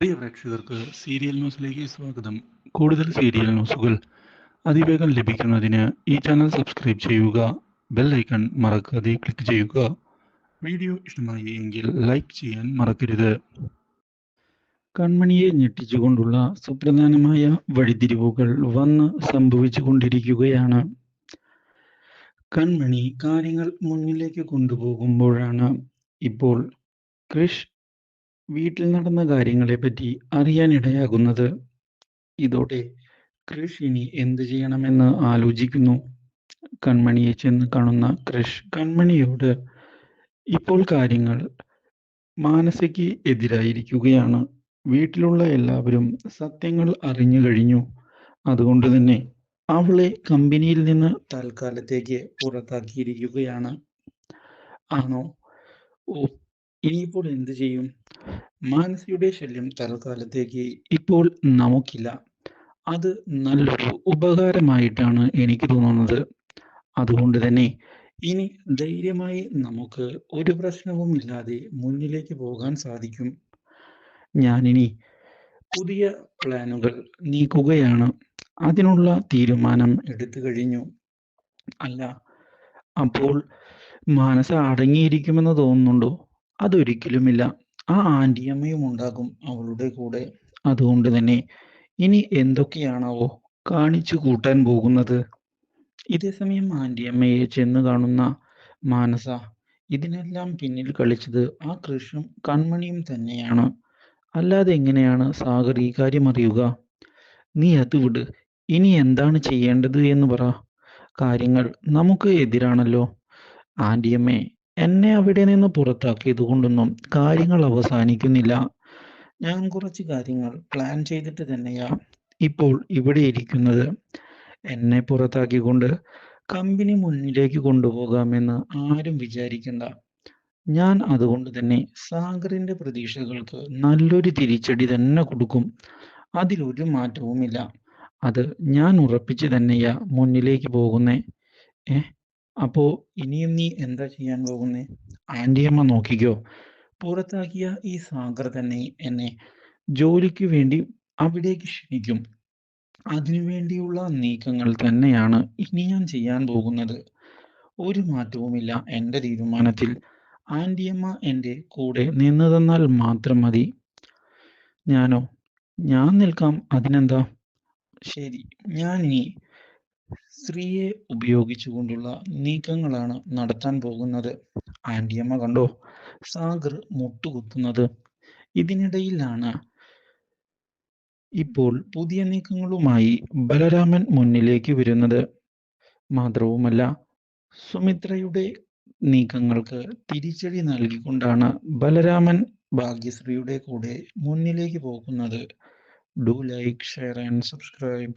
പ്രിയ പ്രേക്ഷകർക്ക് സീരിയൽ ന്യൂസിലേക്ക് സ്വാഗതം. കൂടുതൽ സീരിയൽ ന്യൂസുകൾ അതിവേഗം ലഭിക്കുന്നതിന് ഈ ചാനൽ സബ്സ്ക്രൈബ് ചെയ്യുക. ബെൽ ഐക്കൺ മറക്കാതെ ക്ലിക്ക് ചെയ്യുക. വീഡിയോ ഇഷ്ടമായി എങ്കിൽ ലൈക്ക് ചെയ്യാൻ മറക്കരുത്. കൺമണിയെ ഞെട്ടിച്ചുകൊണ്ടുള്ള സുപ്രധാനമായ വഴിത്തിരിവുകൾ വന്ന് സംഭവിച്ചുകൊണ്ടിരിക്കുകയാണ്. കൺമണി കാര്യങ്ങൾ മുന്നിലേക്ക് കൊണ്ടുപോകുമ്പോഴാണ് ഇപ്പോൾ ക്രിഷ് വീട്ടിൽ നടന്ന കാര്യങ്ങളെപ്പറ്റി അറിയാനിടയാകുന്നത്. ഇതോടെ ക്രിഷ് ഇനി എന്ത് ചെയ്യണമെന്ന് ആലോചിക്കുന്നു. കൺമണിയെ ചെന്ന് കാണുന്ന ക്രിഷ് കൺമണിയോട് ഇപ്പോൾ കാര്യങ്ങൾ മാനസയ്ക്ക് എതിരായിരിക്കുകയാണ്. വീട്ടിലുള്ള എല്ലാവരും സത്യങ്ങൾ അറിഞ്ഞു കഴിഞ്ഞു. അതുകൊണ്ട് തന്നെ അവളെ കമ്പനിയിൽ നിന്ന് തൽക്കാലത്തേക്ക് പുറത്താക്കിയിരിക്കുകയാണ്. ആണോ? ഓ, ഇനിയിപ്പോൾ എന്ത് ചെയ്യും? മാനസിയുടെ ശല്യം തൽക്കാലത്തേക്ക് ഇപ്പോൾ നമുക്കില്ല. അത് നല്ലൊരു ഉപകാരമായിട്ടാണ് എനിക്ക് തോന്നുന്നത്. അതുകൊണ്ട് തന്നെ ഇനി ധൈര്യമായി നമുക്ക് ഒരു പ്രശ്നവുമില്ലാതെ മുന്നിലേക്ക് പോകാൻ സാധിക്കും. ഞാനിനി പുതിയ പ്ലാനുകൾ നീക്കുകയാണ്. അതിനുള്ള തീരുമാനം എടുത്തു കഴിഞ്ഞു. അല്ല, അപ്പോൾ മാനസ അടങ്ങിയിരിക്കുമെന്ന് തോന്നുന്നുണ്ടോ? അതൊരിക്കലുമില്ല. ആ ആന്റിയമ്മയും ഉണ്ടാകും അവളുടെ കൂടെ. അതുകൊണ്ട് തന്നെ ഇനി എന്തൊക്കെയാണാവോ കാണിച്ചു കൂട്ടാൻ പോകുന്നത്. ഇതേസമയം ആന്റിയമ്മയെ ചെന്ന് കാണുന്ന മാനസ ഇതിനെല്ലാം പിന്നിൽ കളിച്ചത് ആ കൃഷും കൺമണിയും തന്നെയാണ്. അല്ലാതെ എങ്ങനെയാണ് സാഗർ ഈ കാര്യം അറിയുക? നീ അത് വിട്. ഇനി എന്താണ് ചെയ്യേണ്ടത് എന്ന് പറ. കാര്യങ്ങൾ നമുക്ക് എതിരാണല്ലോ. ആന്റിയമ്മേ, എന്നെ അവിടെ നിന്ന് പുറത്താക്കിയത് കൊണ്ടൊന്നും കാര്യങ്ങൾ അവസാനിക്കുന്നില്ല. ഞാൻ കുറച്ച് കാര്യങ്ങൾ പ്ലാൻ ചെയ്തിട്ട് തന്നെയാ ഇപ്പോൾ ഇവിടെ ഇരിക്കുന്നത്. എന്നെ പുറത്താക്കിക്കൊണ്ട് കമ്പനി മുന്നിലേക്ക് കൊണ്ടുപോകാമെന്ന് ആരും വിചാരിക്കണ്ട. ഞാൻ അതുകൊണ്ട് തന്നെ സാഗറിന്റെ പ്രതീക്ഷകൾക്ക് നല്ലൊരു തിരിച്ചടി തന്നെ കൊടുക്കും. അതിലൊരു മാറ്റവുമില്ല. അത് ഞാൻ ഉറപ്പിച്ച് തന്നെയാ മുന്നിലേക്ക് പോകുന്നേ. ഏ അപ്പോ ഇനിയും നീ എന്താ ചെയ്യാൻ പോകുന്നേ? ആന്റിയമ്മ നോക്കിക്കോ. പുറത്താക്കിയ ഈ സാഗർ തന്നെ എന്നെ ജോലിക്ക് വേണ്ടി അവിടേക്ക് ക്ഷണിക്കും. അതിനുവേണ്ടിയുള്ള നീക്കങ്ങൾ തന്നെയാണ് ഇനി ഞാൻ ചെയ്യാൻ പോകുന്നത്. ഒരു മാറ്റവുമില്ല എൻ്റെ തീരുമാനത്തിൽ. ആന്റിയമ്മ എൻ്റെ കൂടെ നിന്നു തന്നാൽ മാത്രം മതി. ഞാനോ? ഞാൻ നിൽക്കാം, അതിനെന്താ? ശരി, ഞാൻ ഇനി സ്ത്രീയെ ഉപയോഗിച്ചുകൊണ്ടുള്ള നീക്കങ്ങളാണ് നടത്താൻ പോകുന്നത്. ആന്റിയമ്മ കണ്ടോ സാഗർ മുട്ടുകുത്തുന്നത്? ഇതിനിടയിലാണ് ഇപ്പോൾ പുതിയ നീക്കങ്ങളുമായി ബലരാമൻ മുന്നിലേക്ക് വരുന്നത്. മാത്രവുമല്ല, സുമിത്രയുടെ നീക്കങ്ങൾക്ക് തിരിച്ചടി നൽകിക്കൊണ്ടാണ് ബലരാമൻ ഭാഗ്യശ്രീയുടെ കൂടെ മുന്നിലേക്ക് പോകുന്നത്. Do like, share and subscribe.